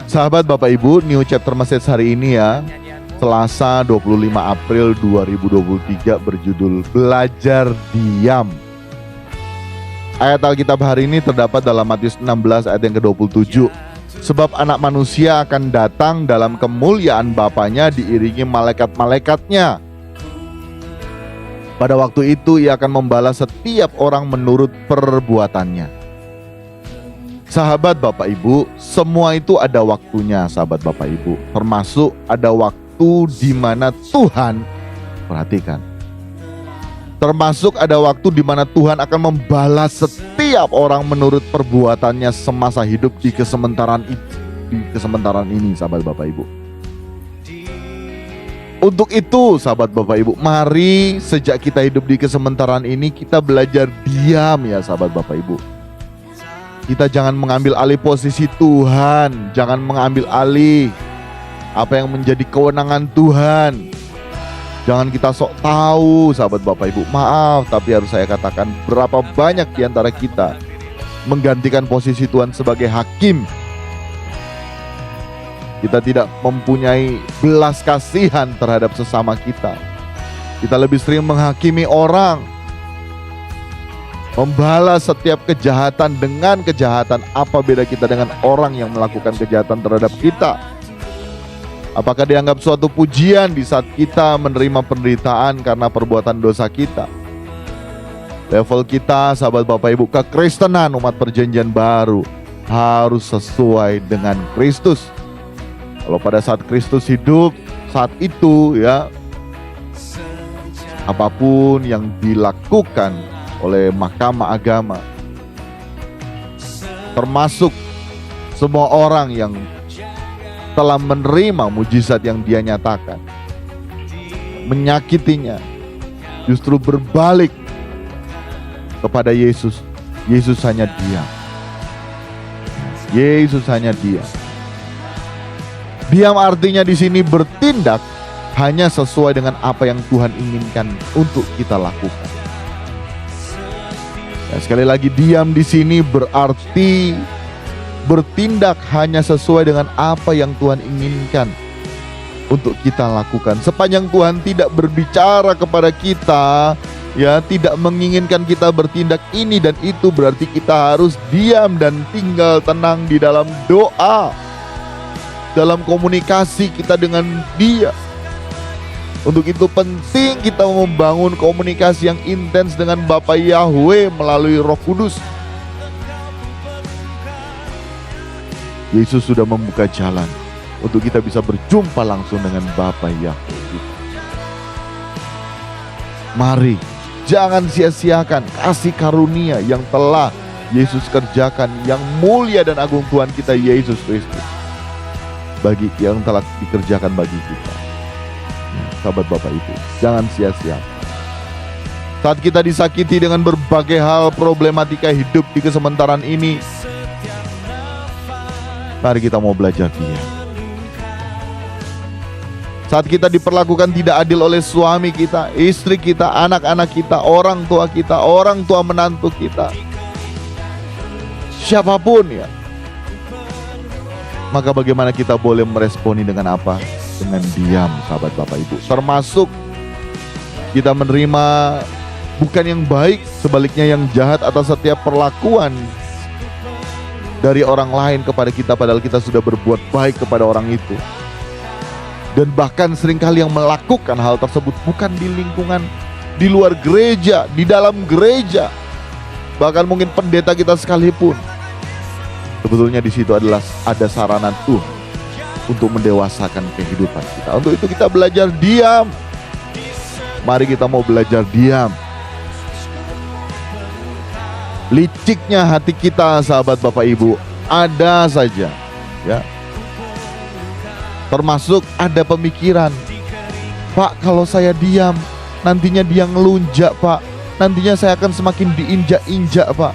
Sahabat Bapak Ibu, New Chapter Message hari ini ya, Selasa 25 April 2023 berjudul Belajar Diam. Ayat Alkitab hari ini terdapat dalam Matius 16 ayat yang ke-27. Sebab anak manusia akan datang dalam kemuliaan Bapanya diiringi malaikat-malaikatnya. Pada waktu itu ia akan membalas setiap orang menurut perbuatannya. Sahabat Bapak Ibu, semua itu ada waktunya sahabat Bapak Ibu. Termasuk ada waktu di mana Tuhan, perhatikan, termasuk ada waktu di mana Tuhan akan membalas setiap orang menurut perbuatannya semasa hidup di kesementaraan ini sahabat Bapak Ibu. Untuk itu sahabat Bapak Ibu, mari sejak kita hidup di kesementaraan ini kita belajar diam ya sahabat Bapak Ibu. Kita jangan mengambil alih posisi Tuhan, jangan mengambil alih apa yang menjadi kewenangan Tuhan. Jangan kita sok tahu sahabat Bapak Ibu. Maaf, tapi harus saya katakan, berapa banyak di antara kita menggantikan posisi Tuhan sebagai hakim. Kita tidak mempunyai belas kasihan terhadap sesama kita. Kita lebih sering menghakimi orang, membalas setiap kejahatan dengan kejahatan. Apa beda kita dengan orang yang melakukan kejahatan terhadap kita? Apakah dianggap suatu pujian di saat kita menerima penderitaan karena perbuatan dosa kita? Level kita sahabat Bapak Ibu, kekristenan umat perjanjian baru harus sesuai dengan Kristus. Kalau pada saat Kristus hidup, saat itu ya, apapun yang dilakukan oleh mahkamah agama, termasuk semua orang yang telah menerima mujizat yang dia nyatakan, menyakitinya, justru berbalik kepada Yesus. Yesus hanya diam. Yesus hanya diam. Diam artinya di sini bertindak hanya sesuai dengan apa yang Tuhan inginkan untuk kita lakukan. Ya, sekali lagi, diam di sini berarti bertindak hanya sesuai dengan apa yang Tuhan inginkan untuk kita lakukan. Sepanjang Tuhan tidak berbicara kepada kita, ya, tidak menginginkan kita bertindak ini dan itu, berarti kita harus diam dan tinggal tenang di dalam doa, dalam komunikasi kita dengan Dia. Untuk itu penting kita membangun komunikasi yang intens dengan Bapa Yahweh melalui Roh Kudus. Yesus sudah membuka jalan untuk kita bisa berjumpa langsung dengan Bapa Yahweh. Mari jangan sia-siakan kasih karunia yang telah Yesus kerjakan, yang mulia dan agung Tuhan kita Yesus Kristus, bagi yang telah dikerjakan bagi kita. Sahabat Bapak Ibu, jangan sia-sia. Saat kita disakiti dengan berbagai hal problematika hidup di kesementaraan ini, mari kita mau belajar Dia. Saat kita diperlakukan tidak adil oleh suami kita, istri kita, anak-anak kita, orang tua menantu kita, siapapun ya, maka bagaimana kita boleh meresponi dengan apa? Dengan diam sahabat Bapak Ibu. Termasuk kita menerima bukan yang baik, sebaliknya yang jahat atas setiap perlakuan dari orang lain kepada kita, padahal kita sudah berbuat baik kepada orang itu. Dan bahkan seringkali yang melakukan hal tersebut bukan di lingkungan, di luar gereja, di dalam gereja, bahkan mungkin pendeta kita sekalipun. Sebetulnya di situ adalah ada sarana Tuhan untuk mendewasakan kehidupan kita. Untuk itu kita belajar diam. Mari kita mau belajar diam. Liciknya hati kita sahabat Bapak Ibu ada saja ya. Termasuk ada pemikiran, Pak, kalau saya diam nantinya dia ngelunjak, Pak. Nantinya saya akan semakin diinjak-injak, Pak.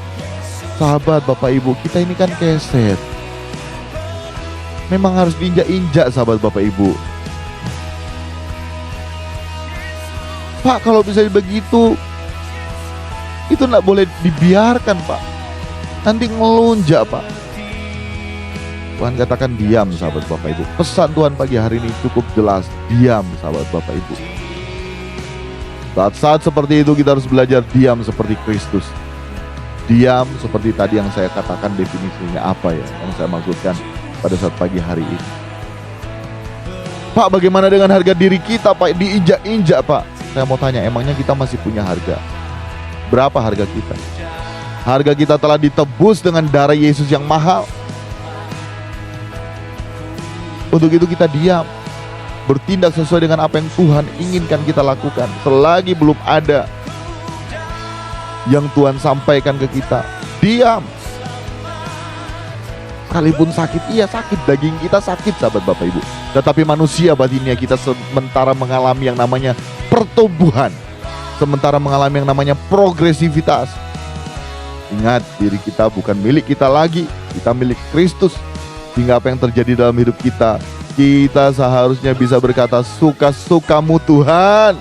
Sahabat Bapak Ibu, kita ini kan keset. Memang harus diinjak-injak sahabat Bapak Ibu. Pak, kalau bisa begitu, itu tidak boleh dibiarkan, Pak. Nanti ngelunjak, Pak. Tuhan katakan diam, sahabat Bapak Ibu. Pesan Tuhan pagi hari ini cukup jelas, diam, sahabat Bapak Ibu. Saat-saat seperti itu kita harus belajar diam seperti Kristus. Diam seperti tadi yang saya katakan definisinya apa ya, yang saya maksudkan pada saat pagi hari ini. Pak, bagaimana dengan harga diri kita, Pak? Diinjak-injak, Pak. Saya mau tanya, emangnya kita masih punya harga? Berapa harga kita? Harga kita telah ditebus dengan darah Yesus yang mahal. Untuk itu kita diam, bertindak sesuai dengan apa yang Tuhan inginkan kita lakukan. Selagi belum ada yang Tuhan sampaikan ke kita, diam. Sekalipun sakit, iya sakit, daging kita sakit, sahabat Bapak Ibu. Tetapi manusia batinnya kita sementara mengalami yang namanya pertumbuhan, sementara mengalami yang namanya progresivitas. Ingat, diri kita bukan milik kita lagi, kita milik Kristus. Hingga apa yang terjadi dalam hidup kita, kita seharusnya bisa berkata, suka-sukamu Tuhan.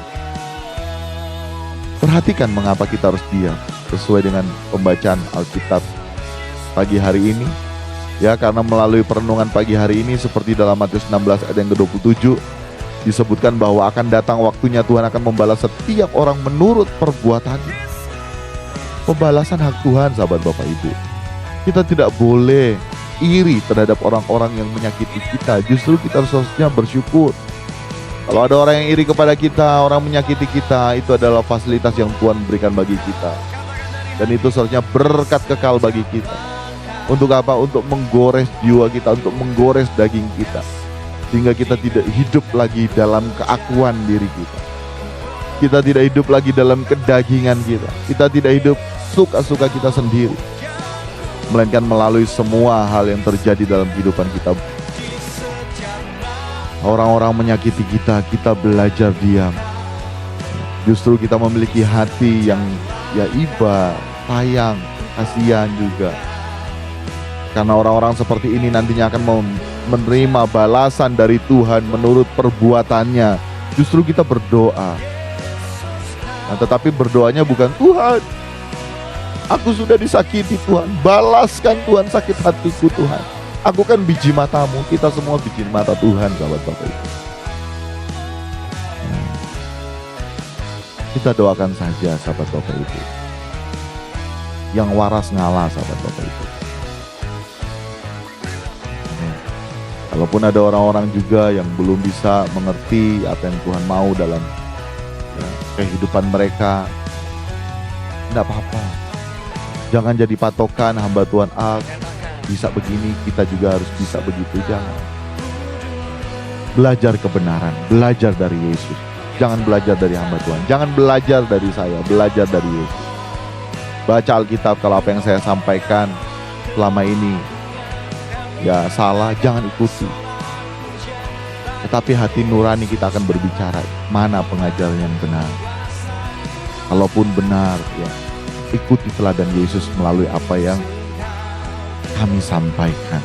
Perhatikan mengapa kita harus diam, sesuai dengan pembacaan Alkitab pagi hari ini. Ya, karena melalui perenungan pagi hari ini, seperti dalam Matius 16 ayat yang ke-27, disebutkan bahwa akan datang waktunya Tuhan akan membalas setiap orang menurut perbuatannya. Pembalasan hak Tuhan, sahabat Bapak Ibu. Kita tidak boleh iri terhadap orang-orang yang menyakiti kita. Justru kita harusnya bersyukur. Kalau ada orang yang iri kepada kita, orang menyakiti kita, itu adalah fasilitas yang Tuhan berikan bagi kita. Dan itu seharusnya berkat kekal bagi kita. Untuk apa? Untuk menggores jiwa kita, untuk menggores daging kita. Sehingga kita tidak hidup lagi dalam keakuan diri kita. Kita tidak hidup lagi dalam kedagingan kita. Kita tidak hidup suka-suka kita sendiri, melainkan melalui semua hal yang terjadi dalam kehidupan kita. Orang-orang menyakiti kita, kita belajar diam. Justru kita memiliki hati yang ya iba, sayang, kasihan juga. Karena orang-orang seperti ini nantinya akan menerima balasan dari Tuhan menurut perbuatannya. Justru kita berdoa. Nah, tetapi berdoanya bukan, Tuhan, aku sudah disakiti Tuhan, balaskan Tuhan sakit hatiku Tuhan. Aku kan biji matamu, kita semua biji mata Tuhan, sahabat Bapak Ibu. Kita doakan saja, sahabat Bapak Ibu. Yang waras ngalah, sahabat Bapak Ibu. Kalaupun ada orang-orang juga yang belum bisa mengerti apa yang Tuhan mau dalam kehidupan mereka, tidak apa-apa. Jangan jadi patokan hamba Tuhan bisa begini, kita juga harus bisa begitu. Jangan. Belajar kebenaran, belajar dari Yesus. Jangan belajar dari hamba Tuhan, jangan belajar dari saya, belajar dari Yesus. Baca Alkitab, kalau apa yang saya sampaikan selama ini ya salah, jangan ikuti. Tetapi hati nurani kita akan berbicara, mana pengajaran yang benar. Kalaupun benar, ya ikuti teladan Yesus melalui apa yang kami sampaikan.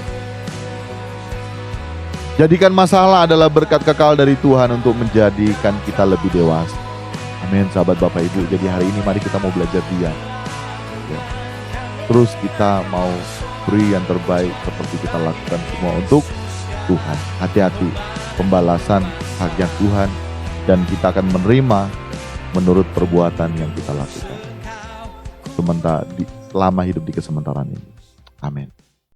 Jadikan masalah adalah berkat kekal dari Tuhan untuk menjadikan kita lebih dewasa. Amin, sahabat Bapak Ibu. Jadi hari ini mari kita mau belajar diam. Ya. Terus kita mau beri yang terbaik seperti kita lakukan semua untuk Tuhan. Hati-hati, pembalasan haknya Tuhan, dan kita akan menerima menurut perbuatan yang kita lakukan selama hidup di kesementaraan ini. Amin.